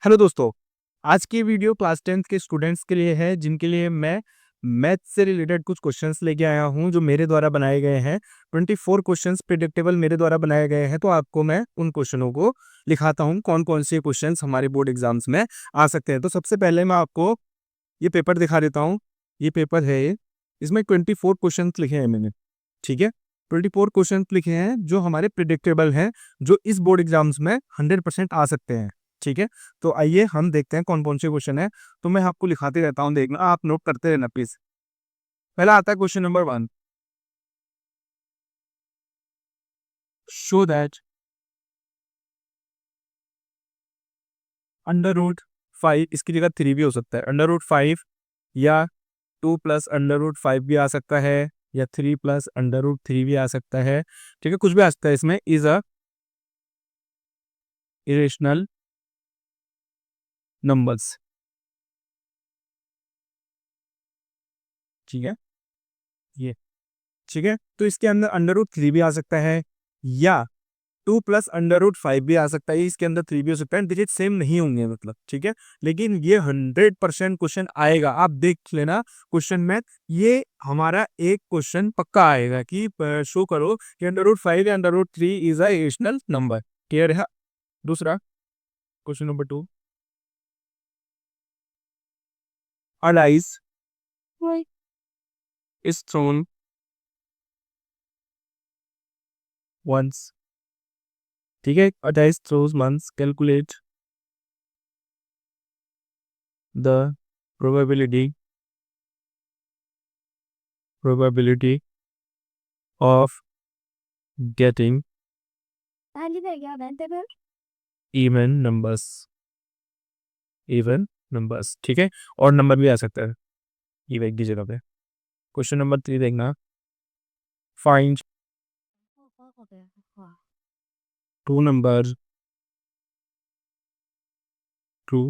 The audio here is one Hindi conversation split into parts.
हेलो दोस्तों, आज की वीडियो क्लास 10th के स्टूडेंट्स के लिए है जिनके लिए मैं मैथ से रिलेटेड कुछ क्वेश्चंस लेके आया हूं जो मेरे द्वारा बनाए गए हैं। 24 क्वेश्चंस प्रिडिक्टेबल मेरे द्वारा बनाए गए हैं, तो आपको मैं उन क्वेश्चनों को लिखाता हूं कौन कौन से क्वेश्चंस हमारे बोर्ड एग्जाम्स में आ सकते हैं। तो सबसे पहले मैं आपको ये पेपर दिखा देता हूँ। ये पेपर है, इसमें 24 क्वेश्चन लिखे हैं मैंने। ठीक है, 24 क्वेश्चन लिखे हैं जो हमारे प्रिडिक्टेबल हैं, जो इस बोर्ड एग्जाम्स में 100% आ सकते हैं। ठीक है, तो आइए हम देखते हैं कौन कौन से क्वेश्चन है। तो मैं आपको लिखाते रहता हूँ, देखना, आप नोट करते रहना प्लीज। पहला आता है question number 1। Show that under root 5, इसकी जगह 3 भी हो सकता है। अंडर रूट 5 या 2 प्लस अंडर रूट 5 भी आ सकता है, या 3 प्लस अंडर रूट 3 भी आ सकता है। ठीक है, कुछ भी आ सकता है इसमें। Is a irrational numbers. ठीक है, ये ठीक है। तो इसके अंदर अंडर रूट 3 भी आ सकता है, या 2 प्लस अंडर रूट 5 भी आ सकता है। इसके अंदर 3 भी हो सकता है। डिजिट सेम नहीं होंगे मतलब। ठीक है, लेकिन ये 100% क्वेश्चन आएगा। आप देख लेना क्वेश्चन में, ये हमारा एक क्वेश्चन पक्का आएगा कि शो करो कि अंडर रूट 5 या under root 3 is a irrational number. Clear है? दूसरा question number 2। A dice is thrown once। ठीक है, a dice throws once, calculate the probability of getting even numbers। Even numbers, ठीक है, और नंबर भी आ सकता है इवन की जगह पे। क्वेश्चन नंबर 3 देखना। Find two numbers two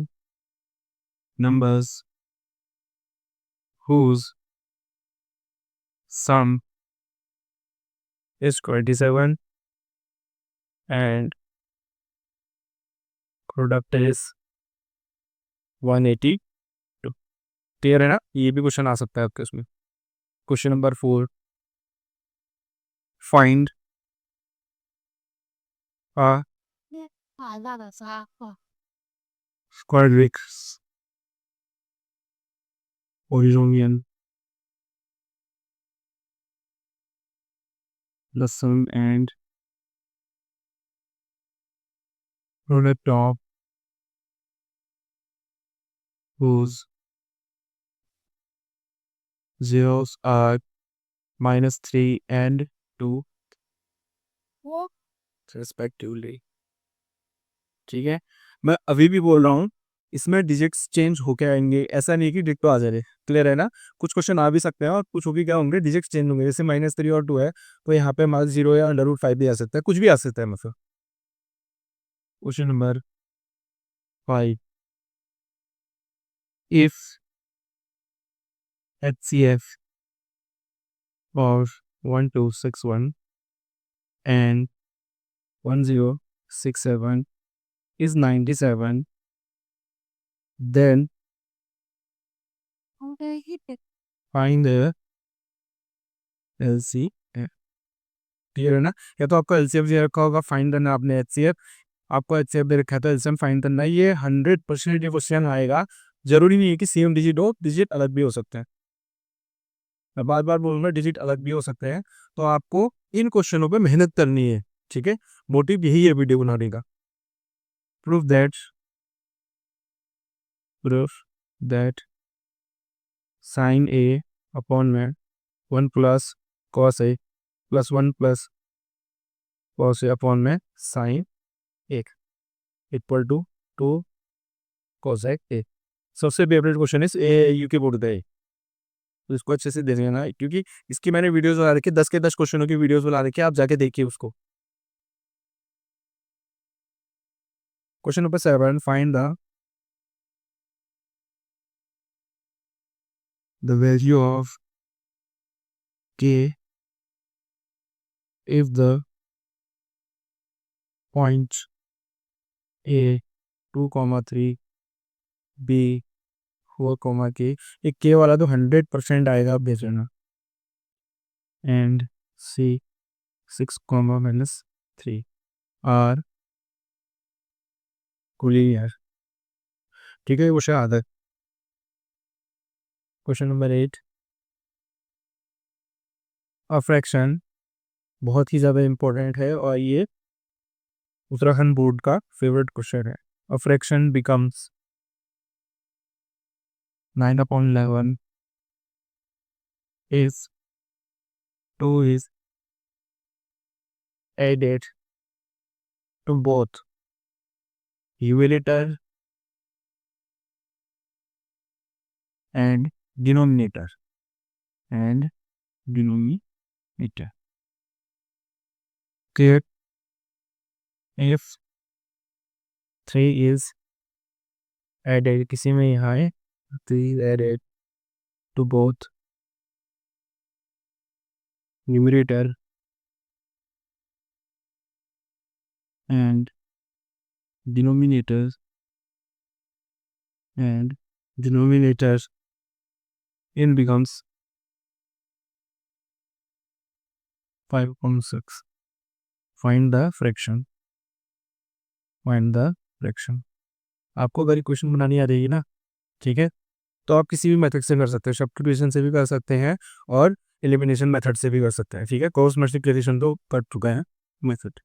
numbers whose sum is 27 and product is 182। Clear है ना? ये भी क्वेश्चन आ सकता है आपके उसमें। Question number 4। Find a quadric polynomial, the sum and product of whose zeros are -3 and 2 respectively। ठीक है, मैं अभी भी बोल रहा हूँ, इसमें डिजिट्स चेंज होके आएंगे। ऐसा नहीं है कि डिक्टो आ जाए। क्लियर है ना? कुछ क्वेश्चन आ भी सकते हैं और कुछ होगी क्या होंगे, डिजिट्स चेंज होंगे। जैसे -3 और 2 है, तो यहाँ पे -0 या अंडर रूट 5 भी आ सकता है, कुछ भी आ सकता है मतलब। Question number 5। If HCF of 1261 and 1067 is 97, then find the LCM। Clear है ना? या तो आपको एलसीएफ दे रखा होगा, फाइंड करना आपने एचसीएफ, आपको एचसीएफ दे रखा है तो एलसीएम फाइंड करना है। ये 100% ये क्वेश्चन आएगा। जरूरी नहीं है कि सेम डिजिट हो, डिजिट अलग भी हो सकते हैं। मैं बार बार बोलूंगा, डिजिट अलग भी हो सकते हैं। तो आपको इन क्वेश्चनों पे मेहनत करनी है। ठीक है, मोटिव यही है वीडियो बनाने का। Proof that proof that sine A upon में 1 plus cos A plus 1 plus cos A upon में साइन एक इक्वल टू 2 कोसेक ए। सबसे फेवरेट क्वेश्चन है ए यू के बोर्ड का। तो इसको अच्छे से देख लेना, क्योंकि इसकी मैंने वीडियोस बना रखी है, 10 के 10 क्वेश्चनों की वीडियोस बना रखी है, आप जाके देखिए उसको। Question number 7। Find the value of k if the point A 2, 3 B 4 comma k, एक के वाला तो 100% आएगा, आप भेज लेना। And C 6 comma minus 3 are clear. ठीक है, क्वेश्चन आता है। क्वेश्चन नंबर 8, अ फ्रैक्शन बहुत ही ज़्यादा इम्पोर्टेंट है और ये उत्तराखंड बोर्ड का फेवरेट क्वेश्चन है। A fraction becomes 9/11 is 2 is added to both numerator and denominator and denominator. Clear? If 3 is added, किसी में यहाँ है 3 is added to both numerator and denominators and denominators, it becomes 5.6. Find the fraction. Find the fraction. आपको अगर क्वेश्चन बनानी आ रही है ना, ठीक है, तो आप किसी भी मेथड से कर सकते हैं, सब्स्टिट्यूशन से भी कर सकते हैं और एलिमिनेशन मेथड से भी कर सकते हैं। ठीक है, क्रॉस मल्टीप्लिकेशन तो कर चुका है मेथड,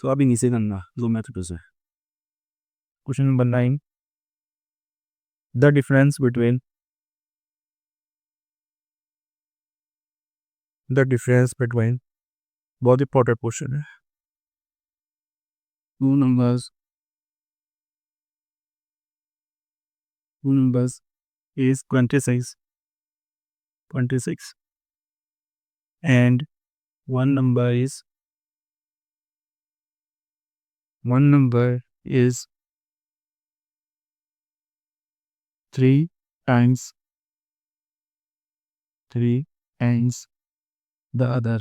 तो अभी नीचे करना दो मेथड से। Question number 9, the difference between बहुत इंपॉर्टेंट क्वेश्चन है। Two numbers is 26 and one number is 3 times the other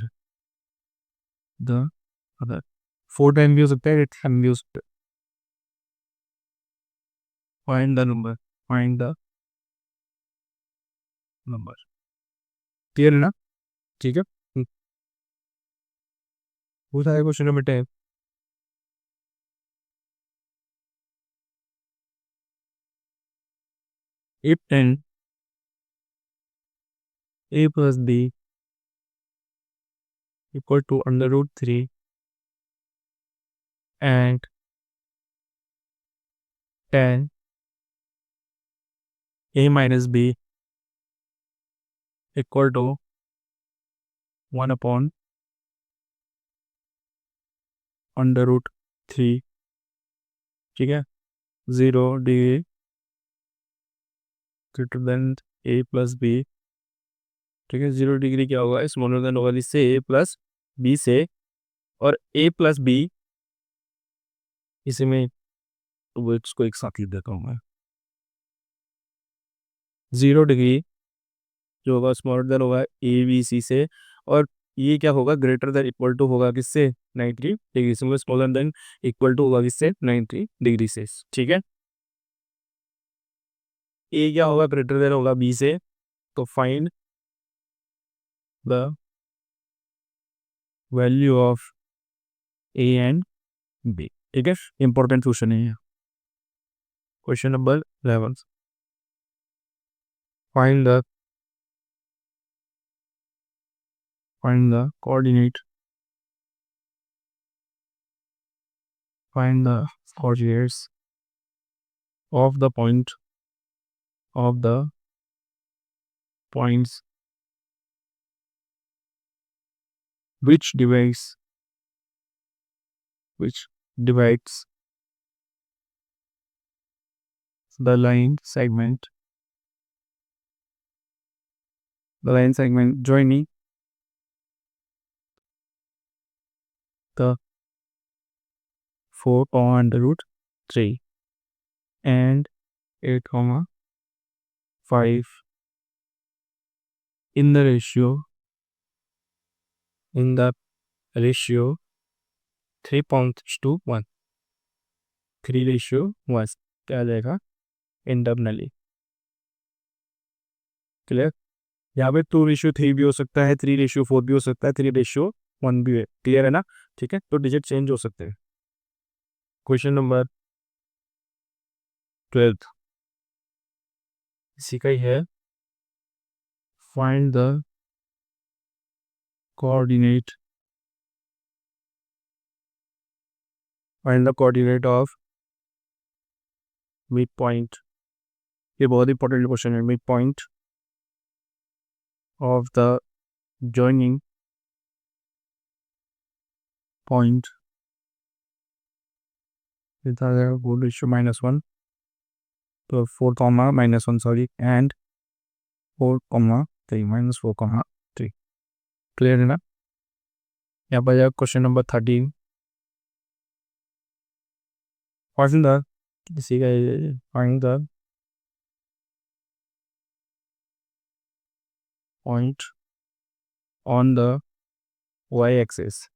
4 time भी हो सकता है, 8 टाइम भी हो सकता है। फाइंड द नंबर क्लियर है ना? ठीक है, पूछा है question number 10, if 10 a plus b equal to under root 3 and 10 a minus b equal to 1 upon under root 3, ठीक है, 0 degree greater than a plus B. ठीक है, 0 डिग्री क्या होगा, स्मॉलर देन होगा इससे a प्लस बी से, और a प्लस बी इसी में वर्ड्स को एक साथ लिख देता हूँ मैं। 0 डिग्री जो होगा स्मॉलर देन होगा ए बी सी से, और ये क्या होगा, ग्रेटर देन इक्वल टू होगा किससे, 90 डिग्री से, स्मॉलर देन इक्वल टू होगा किससे, 90 डिग्री से। ठीक है, ए क्या होगा, ग्रेटर देन होगा बी से, तो find the value of A and B. ठीक है, इंपॉर्टेंट क्वेश्चन है। Question number 11, find the coordinate find the coordinates of the points which divides the line segment joining the 4 under root 3 and 8, 5 in the ratio 3:1 3:1 क्या आ जाएगा, इंटरनली। क्लियर? यहाँ पे 2:3 भी हो सकता है, 3:4 भी हो सकता है, 3:1 भी है। क्लियर है ना? ठीक है, तो डिजिट चेंज हो सकते हैं। क्वेश्चन नंबर 12 इसी का ही है। Find the coordinate find the coordinate of mid point. ये बहुत इंपॉर्टेंट क्वेश्चन है। Mid point of the joining point -1 तो 4, -1 सॉरी एंड 4, 3 -4, 3। क्लियर है ना? यहाँ पर क्वेश्चन नंबर 13 फाइंड द इसी का find the point on the Y axis.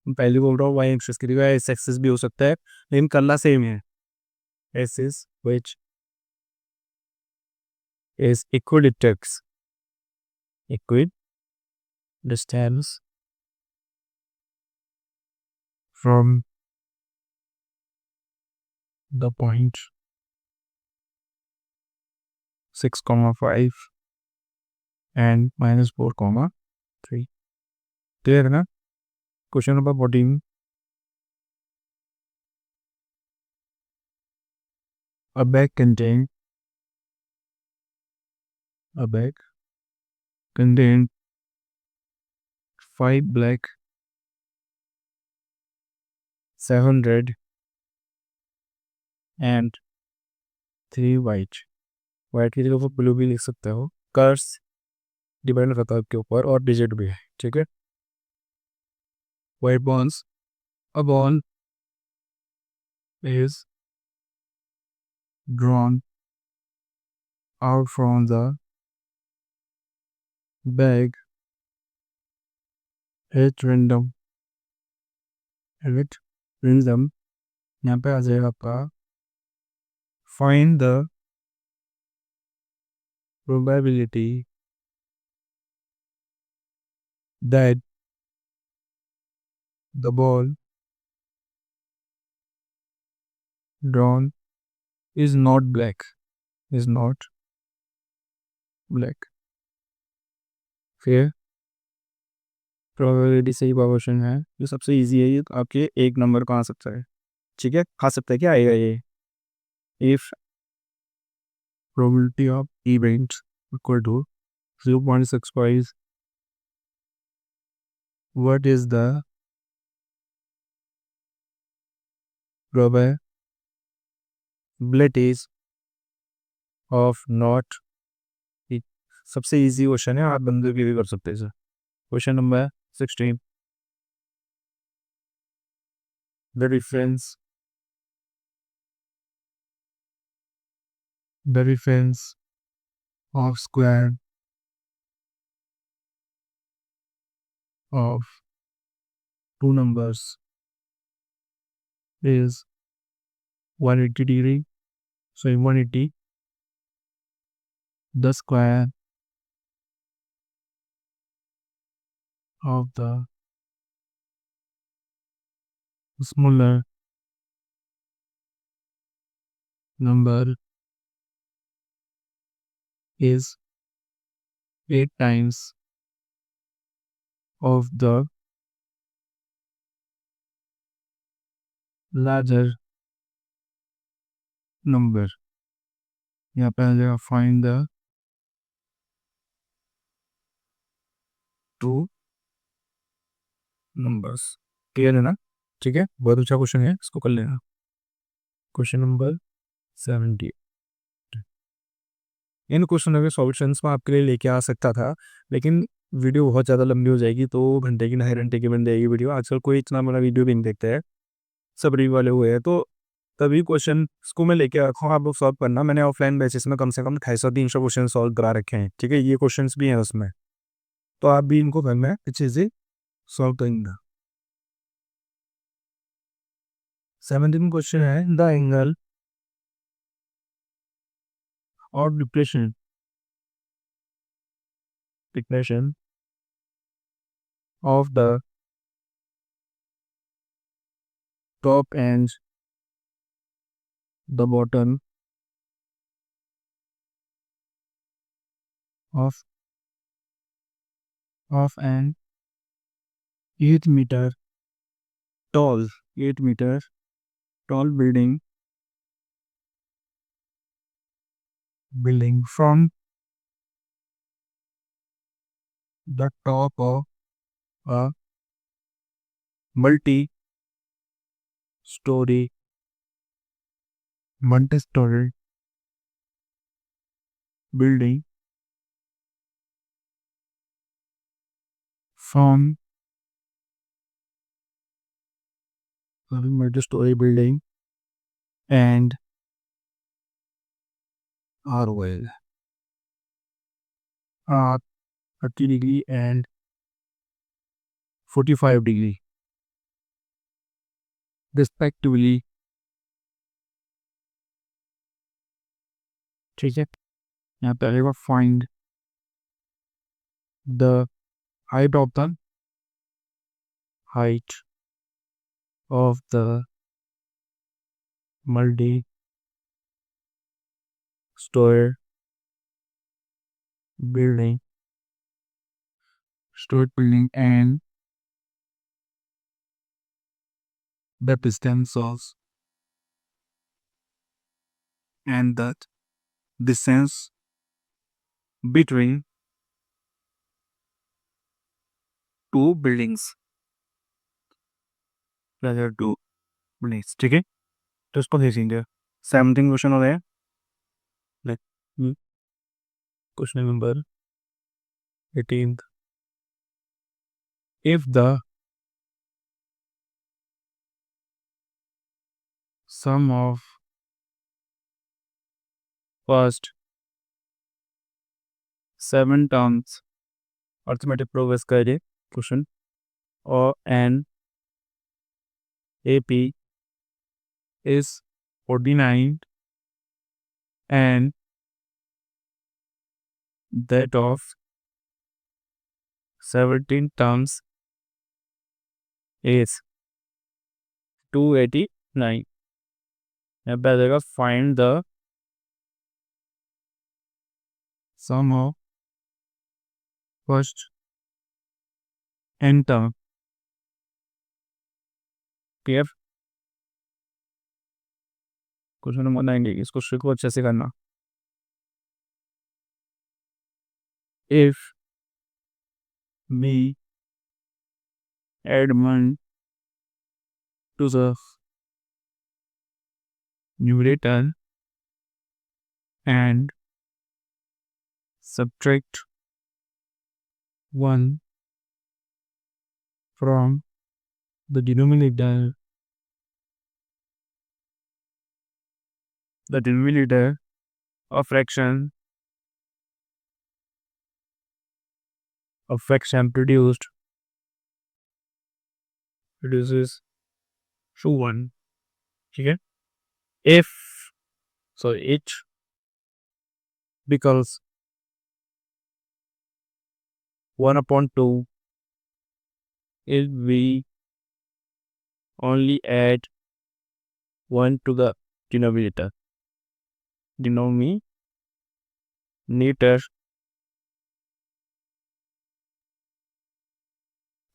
पहले बोल रहा हूँ वाई एक्सिस की जगह एस एक्सिस भी हो सकता है, लेकिन करना सेम है। Axis which is equidistant from the point 6, 5 and -4, 3। Clear है ना? Question number 14 a bag contained 5 black, 7 red and 3 white। White की जगह ब्लू भी लिख सकते हो। कर्स डिपेंड करता है आपके ऊपर, और डिजिट भी है। ठीक है, white bounce a ball is drawn out from the bag at random यहाँ पे आ जाएगा आपका find the probability that the ball drawn is not black। फिर प्रोबेबिलिटी सही क्वेश्चन है, जो सबसे इजी है। ये तो आपके 1 नंबर का आ सकता है। ठीक है, आ सकता है, क्या आएगा ये? If probability of events equal to 0.65, what is the probabilities of not। सबसे इजी क्वेश्चन है, आप बंदे भी कर सकते हैं। Question number 16 the difference of square of 2 numbers is 180 degree। So in 180, the square of the smaller number is 8 times of the larger number। यहाँ पे आ जाएगा फाइंड द 2 numbers। क्लियर है ना? ठीक है, बहुत अच्छा क्वेश्चन है, इसको कर लेना। Question number 70। इन क्वेश्चनों के सॉल्यूशंस मैं आपके लिए लेके आ सकता था, लेकिन वीडियो बहुत ज़्यादा लंबी हो जाएगी, तो घंटे की 2.5 घंटे की बन जाएगी वीडियो। आजकल कोई इतना बड़ा वीडियो भी नहीं देखता है, सब रिव्यू वाले हुए हैं। तो तभी क्वेश्चन को मैं लेके रखा हूँ, आप लोग सॉल्व करना। मैंने ऑफलाइन बेसिस में कम से कम 250-300 क्वेश्चन सॉल्व करा रखे हैं। ठीक है, ये क्वेश्चन भी हैं उसमें, तो आप भी इनको करना है, अच्छे से सॉल्व करेंगे। 17 क्वेश्चन है, the angle or depression of the top and the bottom of an 8 meter tall 8 meter tall building from the top of a multi story multi-story building from a multi-story building and are well at 30 degree and 45 degree respectively. ठीक है, यहाँ पे आएगा find the height of the height of the multi story building and the distance of and the distance between two buildings rather two buildings. ठीक है, तो इसको देखेंगे 17 क्वेश्चन हो गया. Question number 18. If the sum of first 7 terms arithmetic progress करें क्वेश्चन और an AP is 49 and that of 17 terms is 289. यहाँ पे आ जाएगा find the sum of first n term. PF question number 90. इसको सीखो अच्छे से करना. If we add 1 to the numerator and subtract 1 from the denominator, the denominator of fraction produces to 1. ठीक है, if so it becomes 1/2 if we only add 1 to the denominator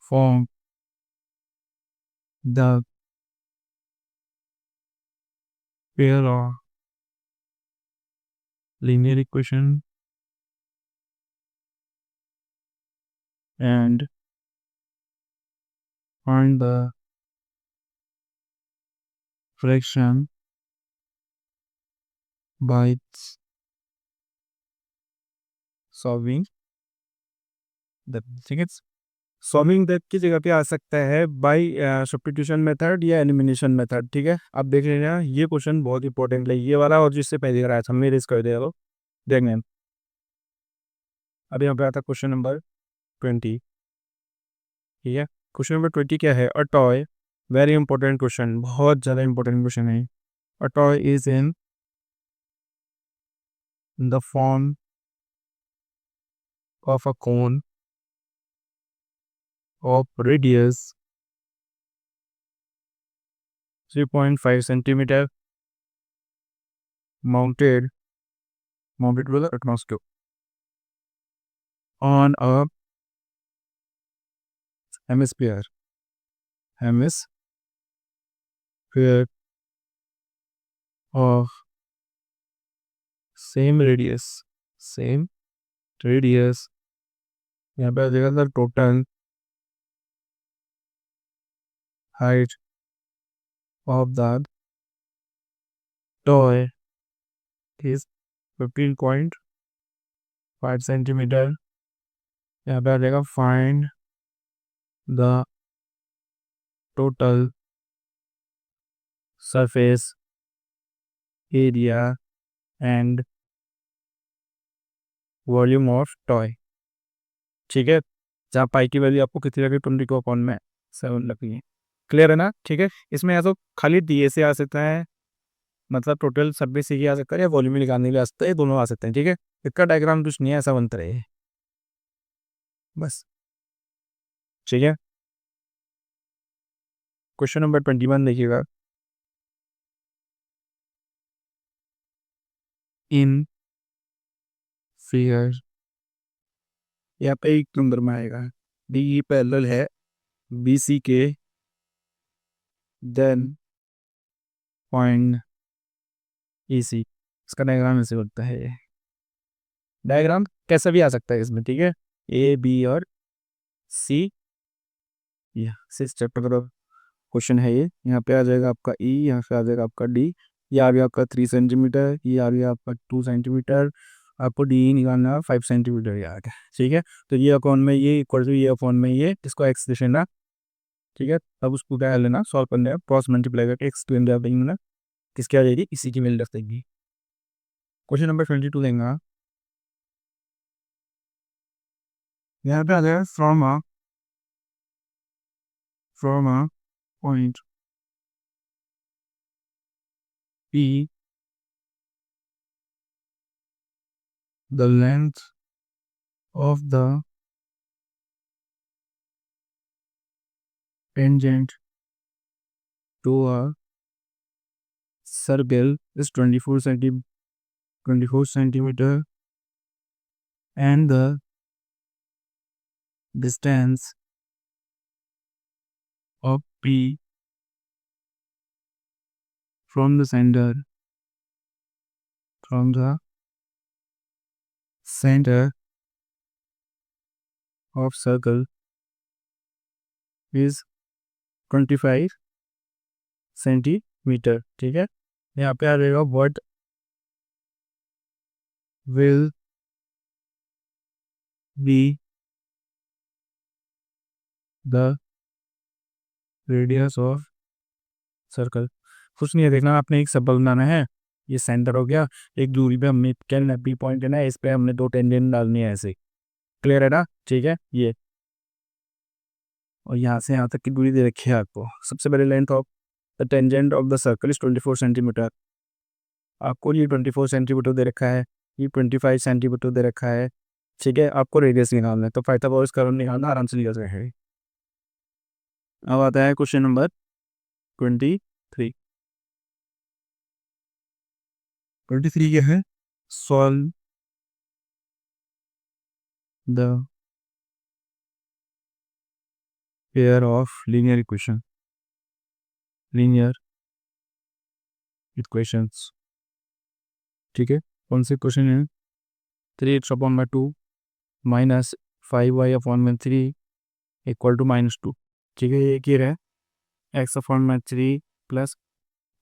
from the pair of linear equation and find the fraction by solving the. ठीक है, सॉल्विंग दैट की जगह पे आ सकता है बाय सब्स्टिट्यूशन मेथड या एलिमिनेशन मेथड. ठीक है, आप देख लेना, ये क्वेश्चन बहुत इंपॉर्टेंट है ये वाला, और जिससे पहले कराया था मेरे इसका दे दो देखने. अब यहाँ पे आता क्वेश्चन नंबर 20. ठीक है, क्वेश्चन नंबर 20 क्या है? A toy, very important question, बहुत ज़्यादा इंपॉर्टेंट क्वेश्चन है. A toy is in the form of a cone of radius 3.5 centimeter mounted with a atmosphere on a hemisphere of same radius यहाँ पे आ जाएगा the total height of the toy is 15.5 centimeter. यहाँ पे आ जाएगा find the total surface area and volume of toy. ठीक है, जहाँ पाई की वैल्यू आपको कितनी लगी 22 में 7 लगी है। क्लियर है ना? ठीक है, इसमें या तो खाली डी से आ सकता है, मतलब टोटल सर्विस ही आ सकता है, या वॉल्यूम निकालने के लिए आ सकता है, दोनों आ सकते हैं। ठीक है, इसका डायग्राम कुछ नहीं है, ऐसा बनता रहे बस। ठीक है, क्वेश्चन नंबर 21 देखिएगा। इन फिगर यहाँ पे एक नंबर में आएगा डी पैरेलल है बी सी के, देन पॉइंट ई सी। इसका डायग्राम ऐसे बनता है, डायग्राम कैसा भी आ सकता है इसमें। ठीक है, ए बी और सी, या सिक्स चैप्टर का क्वेश्चन है ये। यहाँ पे आ जाएगा आपका ई, यहाँ पे आ जाएगा आपका डी, ये आ गया आपका 3 सेंटीमीटर, ये आ गया आपका 2 सेंटीमीटर, आपको डी निकालना है 5 सेंटीमीटर ये आ गया। ठीक है, तो ये अकाउंट में ये इक्वल टू ये अकाउंट में ये, इसको एक्स देना। ठीक है, अब उसको क्या लेना, सॉल्व करना है, क्रॉस मल्टीप्लाई करके एक्स टू ना किसकी आ जाएगी, इसी की वैल्यू रख देगी। क्वेश्चन नंबर 22 लेंगे, यहाँ पे आ जाएगा from a point P the length of the tangent to a circle is 24 centimeter, and the distance of P from the center of circle is 25 centimetre. ठीक है, यहाँ पे आ जाएगा what will be the radius of circle. कुछ नहीं है, देखना आपने एक सर्कल बनाना है, ये सेंटर हो गया, एक दूरी पे हमने क्या बी पॉइंट है ना, इस पे हमने 2 टेंजेंट डालनी है ऐसे। क्लियर है ना? ठीक है, ये और यहाँ से यहाँ तक की दूरी दे रखी है आपको। सबसे पहले length of the tangent of the circle is 24 centimetre, आपको ये 24 सेंटीमीटर दे रखा है, ये 25 सेंटीमीटर दे रखा है। ठीक है, आपको रेडियस निकालना है, तो पाइथागोरस थ्योरम निकालना आराम से निकल जाएगा। अब आता है क्वेश्चन नंबर 23। 23 क्या है, solve the pair of linear equations. ठीक है, कौन से क्वेश्चन है, 3x/2 minus 5y/3 equal to -2। ठीक है, ये क्या है, x/3 plus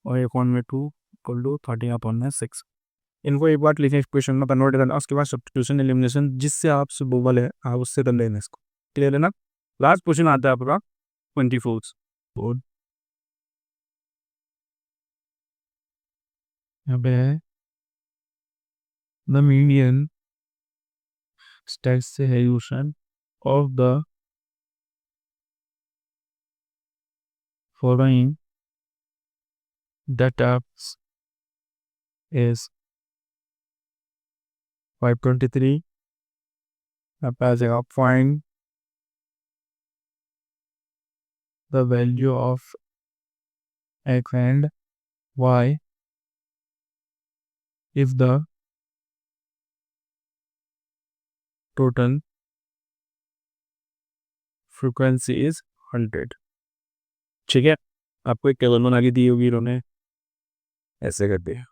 y/2 equal to 13/6। इनको एक बार लिखिए इक्वेशन में कन्वर्ट करना, उसके बाद सब्स्टिट्यूशन एलिमिनेशन जिससे आप सुबोबल है आप उससे कर लेना इसको। क्लियर है ना? लास्ट क्वेश्चन आता है आपका 24। यहाँ पे है the median stats solution of the following data is 523 यहाँ पे आ जाएगा find the value of X and Y if the total frequency is 100। ठीक है, आपको एक टेबल बना के दी होगी इन्होंने, ऐसे कर दिया।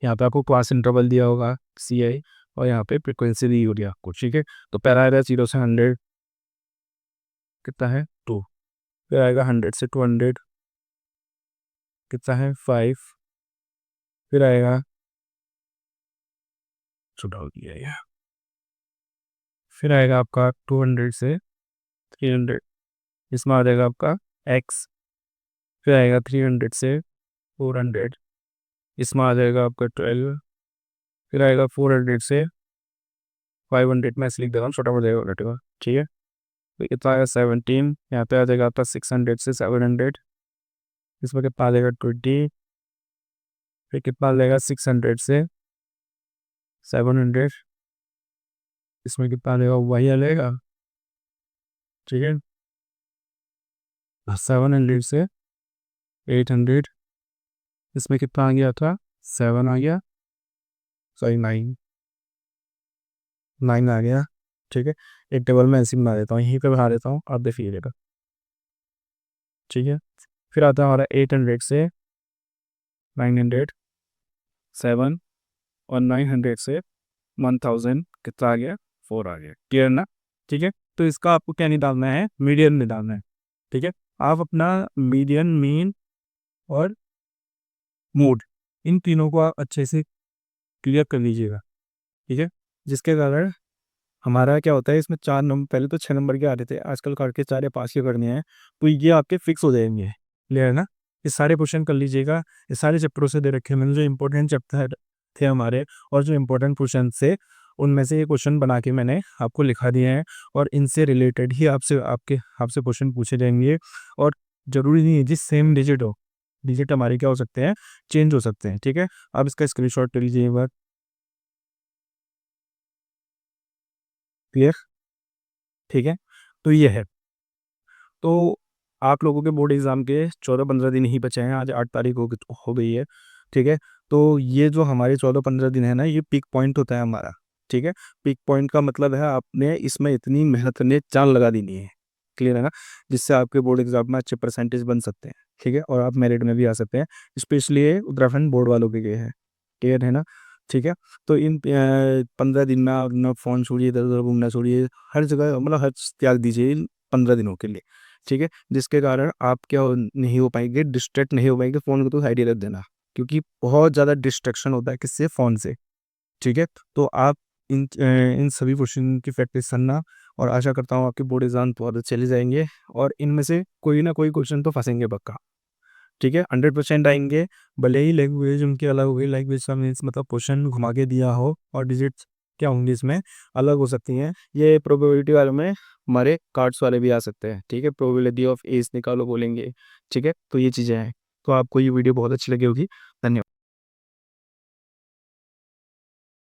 यहाँ पे आपको क्लास इंटरवल दिया होगा CI, और यहाँ पे फ्रिक्वेंसी दी होगी आपको। ठीक है, तो पहला आएगा 0 से 100, कितना है 2। फिर आएगा 100 से 200, कितना है 5। फिर आएगा छुटा दिया है। फिर आएगा आपका 200 से 300, इसमें आ जाएगा आपका X। फिर आएगा 300 से 400, इसमें आ जाएगा आपका 12। फिर आएगा 400 से 500, मैं ऐसे लिख देता हूँ, छोटा पड़ जाएगा घटेगा। ठीक है, तो कितना आएगा 17। यहाँ पे आ जाएगा आपका 600 से 700, इसमें कितना आ जाएगा 20। फिर कितना आ जाएगा 600 से 700, इसमें कितना आ जाएगा वही आ जाएगा। ठीक है, 700 से 800, इसमें कितना आ गया था 7 आ गया, सॉरी 9 आ गया। ठीक है, एक टेबल में ऐसे बना देता हूँ, यहीं पे बना देता हूँ, आप देखिएगा। ठीक है, फिर आता है हमारा 800 से 900, 7, और 900 से 1000, कितना आ गया 4 आ गया। क्लियर ना? ठीक है, तो इसका आपको क्या निकालना है, मीडियन निकालना है। ठीक है, आप अपना मीडियन, मीन और मोड, इन तीनों को आप अच्छे से क्लियर कर लीजिएगा। ठीक है, जिसके कारण हमारा क्या होता है, इसमें 4 नंबर, पहले तो 6 नंबर के आ रहे थे, आजकल करके 4 या 5 के करने हैं, तो ये आपके फिक्स हो जाएंगे। क्लियर है ना? ये सारे क्वेश्चन कर लीजिएगा। ये सारे चैप्टरों से दे रखे हैं मैंने, जो इंपॉर्टेंट चैप्टर थे हमारे और जो इंपॉर्टेंट क्वेश्चन से, उनमें से ये क्वेश्चन बना के मैंने आपको लिखा दिए हैं, और इनसे रिलेटेड ही आपसे क्वेश्चन पूछे जाएंगे। और जरूरी नहीं है जिस सेम डिजिट हो, डिजिट हमारे क्या हो सकते हैं, चेंज हो सकते हैं। ठीक है, आप इसका स्क्रीनशॉट ले लीजिए एक बार। क्लियर? ठीक है, तो ये है। तो आप लोगों के बोर्ड एग्ज़ाम के 14-15 दिन ही बचे हैं, आज 8 तारीख हो गई है। ठीक है, तो ये जो हमारे 14-15 दिन है ना, ये पीक पॉइंट होता है हमारा। ठीक है, पीक पॉइंट का मतलब है आपने इसमें इतनी मेहनत करनी, जान लगा देनी है। क्लियर है ना? जिससे आपके बोर्ड एग्ज़ाम में अच्छे परसेंटेज बन सकते हैं। ठीक है, और आप मेरिट में भी आ सकते हैं। स्पेशली ये उत्तराखंड बोर्ड वालों के लिए है। क्लियर है ना? ठीक है, तो इन 15 दिन में आप ना फ़ोन छोड़िए, इधर-उधर घूमना छोड़िए, हर जगह मतलब हर चीज़ त्याग दीजिए इन 15 दिनों के लिए। ठीक है, जिसके कारण आप क्या नहीं हो पाएंगे, डिस्ट्रैक्ट नहीं हो पाएंगे। फ़ोन को तो साइड ही रख देना, क्योंकि बहुत ज़्यादा डिस्ट्रैक्शन होता है किससे, फ़ोन से। ठीक है, तो आप इन सभी क्वेश्चन की प्रैक्टिस करना, और आशा करता हूँ आपके बोर्ड एग्जाम बहुत अच्छे चले जाएंगे, और इनमें से कोई ना कोई क्वेश्चन तो फंसेंगे पक्का। ठीक है, 100% आएंगे। भले ही लैंग्वेज उनकी अलग हो गई, लैंग्वेज का मीन्स मतलब क्वेश्चन घुमा के दिया हो, और डिजिट्स क्या होंगी इसमें अलग हो सकती हैं। ये प्रोबेबिलिटी वाले में हमारे कार्ड्स वाले भी आ सकते हैं। ठीक है, प्रोबेबिलिटी ऑफ एज निकालो बोलेंगे। ठीक है, तो ये चीज़ें हैं। तो आपको ये वीडियो बहुत अच्छी लगी होगी।